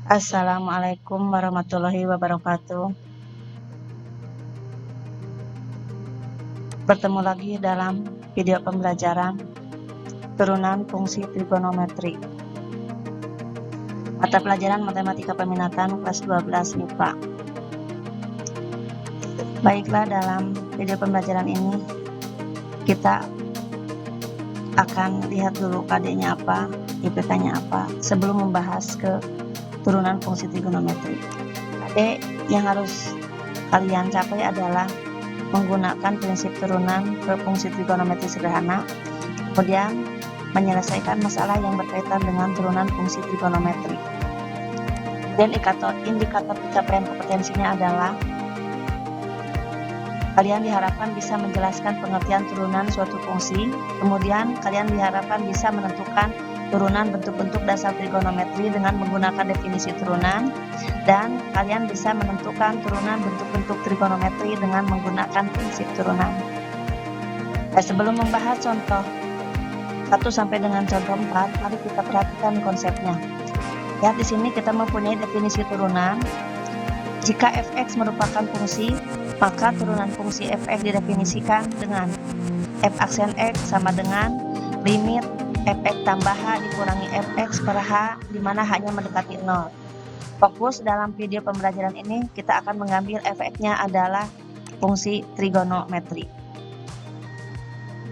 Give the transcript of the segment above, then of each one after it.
Assalamualaikum warahmatullahi wabarakatuh. Bertemu lagi dalam video pembelajaran turunan fungsi trigonometri. Mata pelajaran Matematika Peminatan kelas 12 MIPA. Baiklah, dalam video pembelajaran ini kita akan lihat dulu KD-nya apa, IPK-nya apa, sebelum membahas ke turunan fungsi trigonometri. KD yang harus kalian capai adalah menggunakan prinsip turunan ke fungsi trigonometri sederhana, kemudian menyelesaikan masalah yang berkaitan dengan turunan fungsi trigonometri. Dan indikator pencapaian kompetensinya adalah kalian diharapkan bisa menjelaskan pengertian turunan suatu fungsi, kemudian kalian diharapkan bisa menentukan turunan bentuk-bentuk dasar trigonometri dengan menggunakan definisi turunan, dan kalian bisa menentukan turunan bentuk-bentuk trigonometri dengan menggunakan prinsip turunan. Nah, sebelum membahas contoh 1 sampai dengan contoh 4, mari kita perhatikan konsepnya. Ya, di sini kita mempunyai definisi turunan. Jika fx merupakan fungsi, maka turunan fungsi fx didefinisikan dengan f aksen x sama dengan limit fx tambah h dikurangi fx per h, di mana hanya mendekati 0. Fokus dalam video pembelajaran ini kita akan mengambil fx-nya adalah fungsi trigonometri.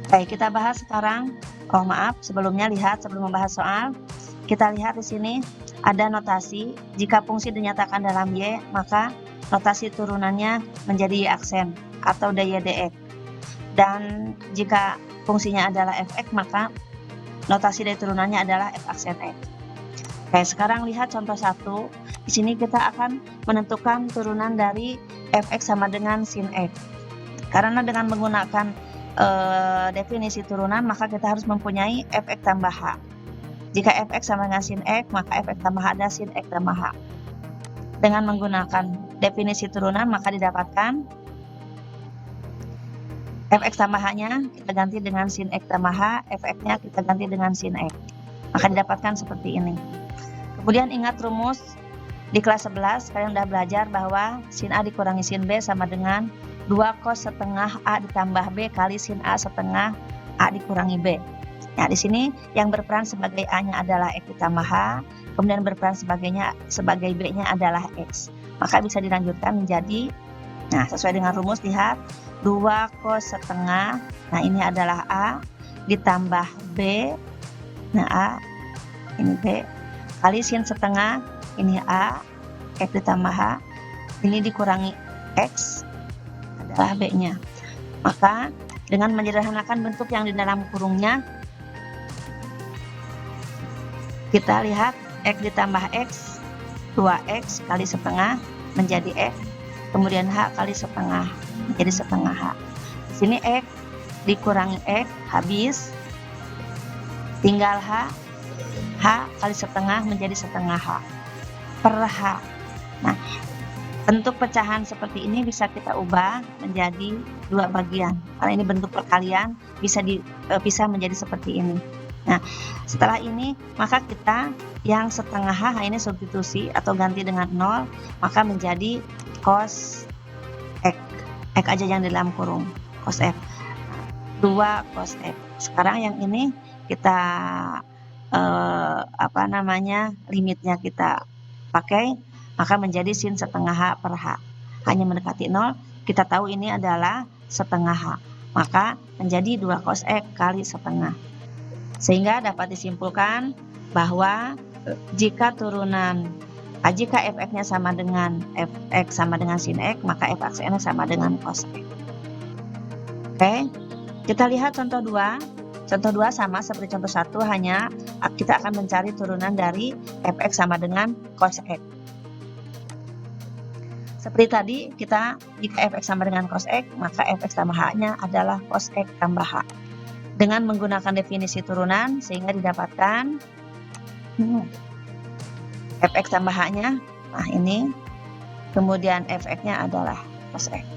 Baik, kita bahas sekarang. Oh maaf, sebelumnya sebelum membahas soal, kita lihat di sini ada notasi. Jika fungsi dinyatakan dalam y, maka notasi turunannya menjadi y aksen atau dy dx. Dan jika fungsinya adalah fx, maka notasi dari turunannya adalah f aksen x. Oke, sekarang lihat contoh 1. Di sini kita akan menentukan turunan dari fx sama dengan sin x. Karena dengan menggunakan definisi turunan, maka kita harus mempunyai fx tambah h. Jika fx sama dengan sin x, maka fx tambah h adalah sin x tambah h. Dengan menggunakan definisi turunan, maka didapatkan fx tambah h-nya kita ganti dengan sin x tambah h, fx-nya kita ganti dengan sin x. Maka didapatkan seperti ini. Kemudian ingat rumus di kelas 11, kalian sudah belajar bahwa sin A dikurangi sin B sama dengan 2 cos setengah A ditambah B kali sin A setengah A dikurangi B. Nah, di sini yang berperan sebagai A-nya adalah X ditambah H, kemudian berperan sebagai B-nya adalah X. Maka bisa dilanjutkan menjadi, nah sesuai dengan rumus, lihat 2 cos setengah, nah ini adalah A, ditambah B, nah A, ini B, kali sin setengah, ini A, X ditambah H, ini dikurangi X, adalah B-nya. Maka dengan menyederhanakan bentuk yang di dalam kurungnya, kita lihat X ditambah X, 2X kali setengah menjadi X, kemudian H kali setengah menjadi setengah H. Di sini X dikurangi X, habis, tinggal H, H kali setengah menjadi setengah H per H. Nah, bentuk pecahan seperti ini bisa kita ubah menjadi 2 bagian. Karena ini bentuk perkalian, bisa dipisah menjadi seperti ini. Nah, setelah ini maka kita yang setengah H ini substitusi atau ganti dengan 0, maka menjadi cos X. X aja yang di dalam kurung, cos X. 2 cos X. Sekarang yang ini kita limitnya kita pakai, maka menjadi sin setengah H per H. Hanya mendekati 0, kita tahu ini adalah setengah H. Maka menjadi 2 cos X kali setengah. Sehingga dapat disimpulkan bahwa jika fx-nya sama dengan fx sama dengan sin x, maka f aksen sama dengan cos x. Oke, kita lihat contoh 2. Contoh 2 sama seperti contoh 1, hanya kita akan mencari turunan dari fx sama dengan cos x. Seperti tadi, jika fx sama dengan cos x, maka fx tambah h-nya adalah cos x tambah h. Dengan menggunakan definisi turunan, sehingga didapatkan fx tambah h-nya, nah ini, kemudian fx-nya adalah cos x.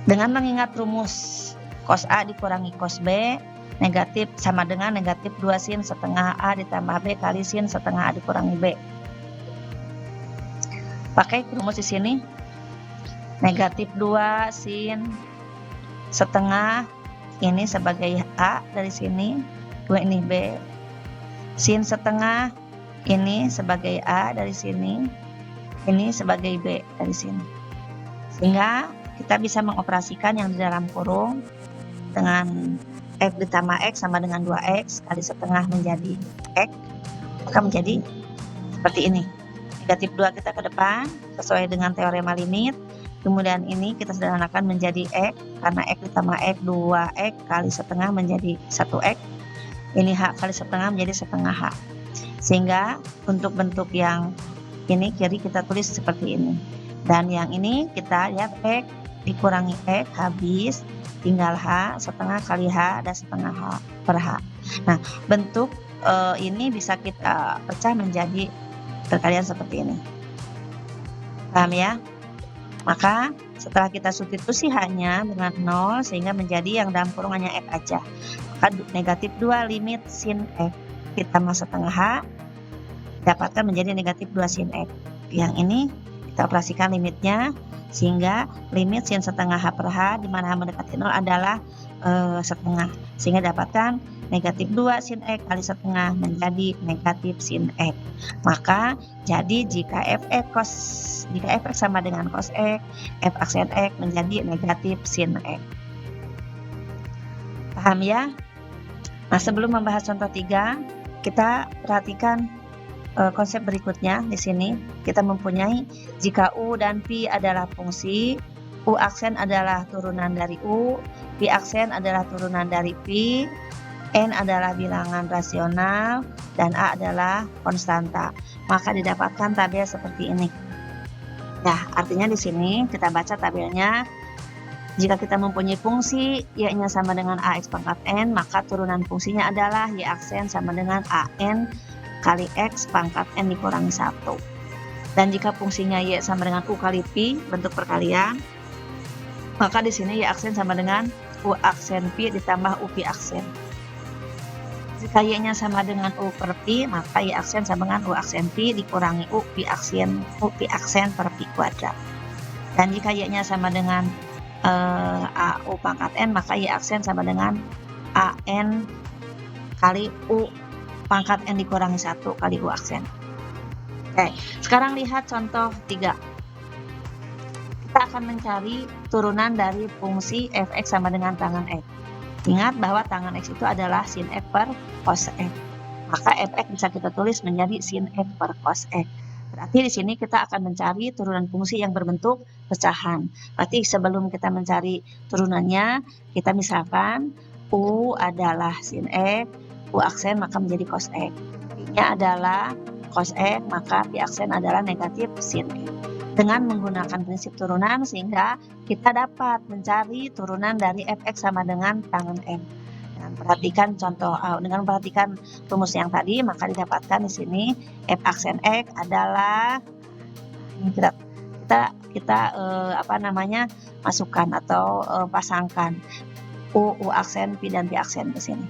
Dengan mengingat rumus cos A dikurangi cos B, negatif sama dengan negatif 2 sin setengah A ditambah B kali sin setengah A dikurangi B. pakai rumus di sini. Negatif 2 sin setengah ini sebagai A dari sini, 2 ini B. Sin setengah ini sebagai A dari sini, ini sebagai B dari sini. Sehingga kita bisa mengoperasikan yang di dalam kurung dengan X ditambah X sama dengan 2X kali setengah menjadi X, maka menjadi seperti ini. Negatif 2 kita ke depan sesuai dengan teorema limit. Kemudian ini kita sederhanakan menjadi X, karena X ditambah X 2X kali setengah menjadi 1X. Ini H kali setengah menjadi setengah H. Sehingga untuk bentuk yang ini kiri kita tulis seperti ini. Dan yang ini kita lihat X dikurangi X habis, tinggal H setengah kali H dan setengah H per H. Nah, bentuk ini bisa kita pecah menjadi perkalian seperti ini. Paham ya? Maka setelah kita substitusi H-nya dengan 0 sehingga menjadi yang dalam kurung hanya X aja. Maka negatif 2 limit sin X ditambah setengah H dapatkan menjadi negatif 2 sin X. Yang ini kita operasikan limitnya sehingga limit sin setengah H per H di mana H mendekati 0 adalah setengah. Sehingga dapatkan negatif 2 sin X kali setengah menjadi negatif sin X. Maka jadi jika fx sama dengan cos X, f aksen X menjadi negatif sin X. Paham ya? Nah, sebelum membahas contoh 3, kita perhatikan konsep berikutnya. Di sini kita mempunyai jika U dan P adalah fungsi, U aksen adalah turunan dari U, P aksen adalah turunan dari P, N adalah bilangan rasional, dan A adalah konstanta. Maka didapatkan tabel seperti ini. Nah, artinya di sini kita baca tabelnya. Jika kita mempunyai fungsi Y-nya sama dengan AX pangkat N, maka turunan fungsinya adalah Y aksen sama dengan AN kali X pangkat N dikurangi 1. Dan jika fungsinya Y sama dengan U kali P, bentuk perkalian, maka di sini Y aksen sama dengan U aksen P ditambah U P aksen. Jika Y-nya sama dengan U per P, maka Y aksen sama dengan U aksen P dikurangi U P aksen per P kuadrat. Dan jika Y-nya sama dengan U pangkat N, maka Y aksen sama dengan AN kali U pangkat N dikurangi 1 kali U aksen. Oke, sekarang lihat contoh 3. Kita akan mencari turunan dari fungsi fx sama dengan tangan X. Ingat bahwa tangan X itu adalah sin X per cos X. Maka fx bisa kita tulis menjadi sin X per cos X. Berarti di sini kita akan mencari turunan fungsi yang berbentuk pecahan. Berarti sebelum kita mencari turunannya, kita misalkan U adalah sin X, U aksen maka menjadi cos X. P-nya adalah cos X, maka P aksen adalah negatif sin X. Dengan menggunakan prinsip turunan sehingga kita dapat mencari turunan dari fx sama dengan tangan X. Dan perhatikan contoh dengan memperhatikan rumus yang tadi, maka didapatkan di sini f aksen X adalah ini kita masukkan atau pasangkan U aksen P dan P aksen ke sini.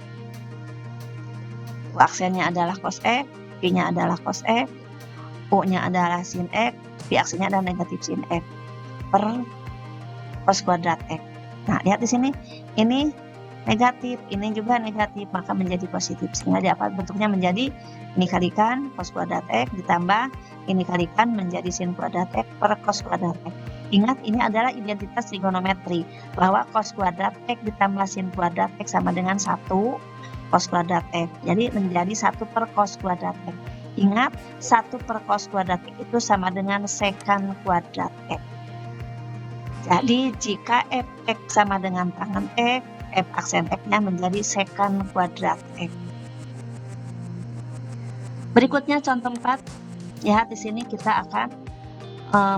U aksennya adalah cos X, P-nya adalah cos X, U-nya adalah sin X, P aksennya adalah negatif sin X per cos kuadrat X. Nah, lihat di sini, ini negatif, ini juga negatif, maka menjadi positif. Sehingga dapat bentuknya menjadi ini kalikan cos kuadrat X ditambah ini kalikan menjadi sin kuadrat X per cos kuadrat X. Ingat, ini adalah identitas trigonometri, bahwa cos kuadrat X ditambah sin kuadrat X sama dengan 1 cos kuadrat X. Jadi menjadi 1 per cos kuadrat X. Ingat, 1 per cos kuadrat X itu sama dengan secant kuadrat X. Jadi jika fx sama dengan tangan X, f aksen X-nya menjadi secant kuadrat X. Berikutnya contoh 4. Lihat di sini kita akan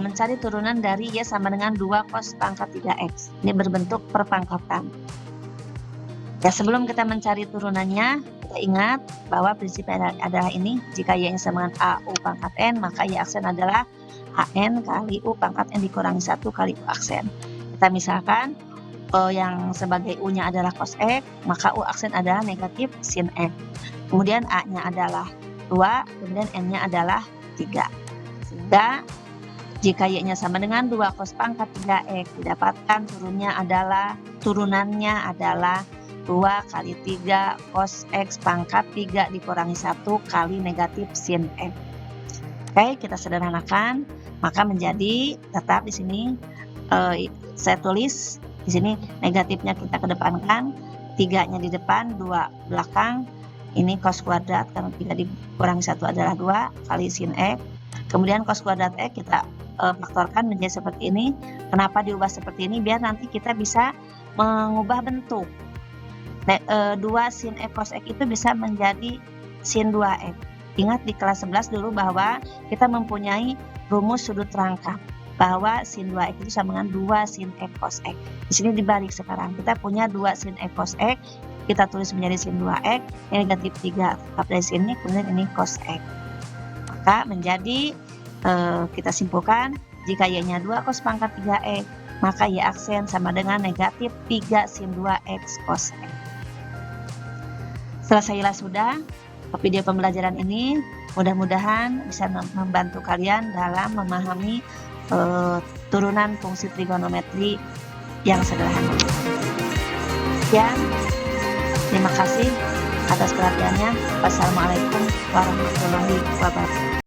mencari turunan dari Y sama dengan 2 cos pangkat 3x. Ini berbentuk perpangkatan. Ya, sebelum kita mencari turunannya, kita ingat bahwa prinsipnya adalah ini. Jika Y sama dengan A U pangkat N, maka Y aksen adalah AN kali U pangkat N dikurangi 1 kali U aksen. Kita misalkan yang sebagai U-nya adalah cos X, maka U aksen adalah negatif sin X. Kemudian A-nya adalah 2, kemudian N-nya adalah 3. Sehingga Jika Y-nya sama dengan 2 cos pangkat 3X, didapatkan turunannya adalah 2 kali 3 cos X pangkat 3 dikurangi 1 kali negatif sin X. Oke, kita sederhanakan, maka menjadi tetap di sini saya tulis di sini negatifnya kita kedepankan, 3-nya di depan, 2 belakang. Ini cos kuadrat karena 3 dikurangi 1 adalah 2 kali sin X. Kemudian cos kuadrat X kita faktorkan menjadi seperti ini. Kenapa diubah seperti ini? Biar nanti kita bisa mengubah bentuk. 2 sin X cos X itu bisa menjadi sin 2X. Ingat di kelas 11 dulu bahwa kita mempunyai rumus sudut rangkap bahwa sin 2X itu sama dengan 2 sin X cos X. Di sini dibalik sekarang. Kita punya 2 sin X cos X, kita tulis menjadi sin 2X, negatif 3 tetap dari sini, kemudian ini cos X. Maka menjadi kita simpulkan, jika Y-nya 2 cos pangkat 3X, maka Y aksen sama dengan negatif 3 sin 2X cos X. Selesailah sudah video pembelajaran ini. Mudah-mudahan bisa membantu kalian dalam memahami turunan fungsi trigonometri yang sederhana. Sekian, terima kasih atas perhatiannya. Wassalamualaikum warahmatullahi wabarakatuh.